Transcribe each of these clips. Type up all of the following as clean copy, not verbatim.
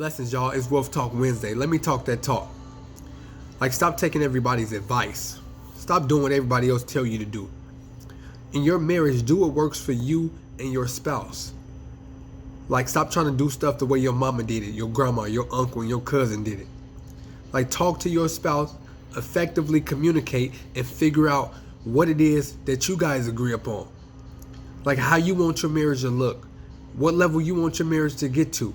Blessings, y'all. It's Wolf Talk Wednesday. Let me talk that talk. Like, stop taking everybody's advice. Stop doing what everybody else tell you to do. In your marriage, do what works for you and your spouse. Like, stop trying to do stuff the way your mama did it, your grandma, your uncle, and your cousin did it. Like, talk to your spouse, effectively communicate, and figure out what it is that you guys agree upon. Like, how you want your marriage to look. What level you want your marriage to get to.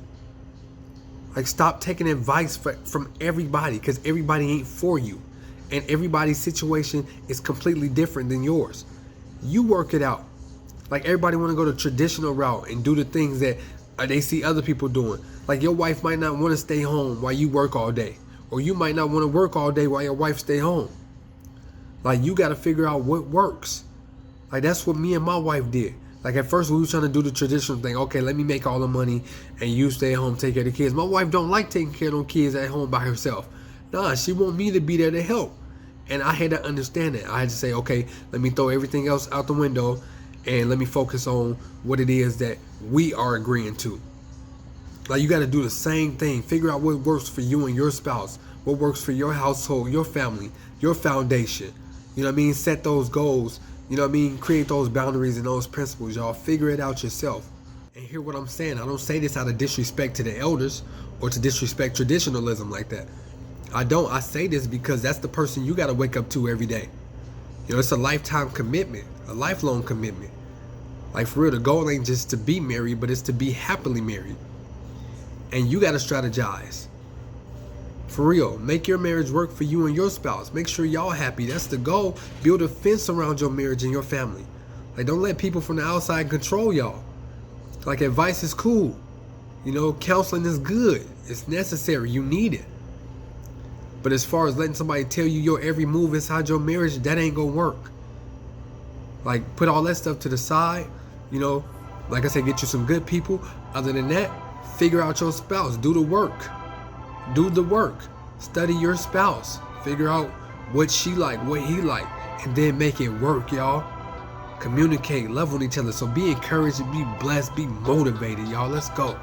Like, stop taking advice from everybody, because everybody ain't for you. And everybody's situation is completely different than yours. You work it out. Like, everybody want to go the traditional route and do the things that they see other people doing. Like, your wife might not want to stay home while you work all day. Or you might not want to work all day while your wife stay home. Like, you got to figure out what works. Like, that's what me and my wife did. Like, at first we were trying to do the traditional thing. Okay, let me make all the money and you stay at home, take care of the kids. My wife don't like taking care of those kids at home by herself. Nah, she want me to be there to help. And I had to understand that. I had to say, okay, let me throw everything else out the window and let me focus on what it is that we are agreeing to. Like, you got to do the same thing. Figure out what works for you and your spouse. What works for your household, your family, your foundation. You know what I mean? Set those goals. You know what I mean? Create those boundaries and those principles, y'all. Figure it out yourself. And hear what I'm saying. I don't say this out of disrespect to the elders or to disrespect traditionalism like that. I don't. I say this because that's the person you got to wake up to every day. You know, it's a lifetime commitment, a lifelong commitment. Like, for real, the goal ain't just to be married, but it's to be happily married. And you got to strategize. For real, make your marriage work for you and your spouse. Make sure y'all happy. That's the goal. Build a fence around your marriage and your family. Like, don't let people from the outside control y'all. Like, advice is cool. You know, counseling is good. It's necessary. You need it. But as far as letting somebody tell you your every move inside your marriage, that ain't gonna work. Like, put all that stuff to the side. You know, like I said, get you some good people. Other than that, figure out your spouse. Do the work. Do the work. Study your spouse. Figure out what she like, what he like, and then make it work, y'all. Communicate, love on each other. So be encouraged, be blessed, be motivated, y'all. Let's go.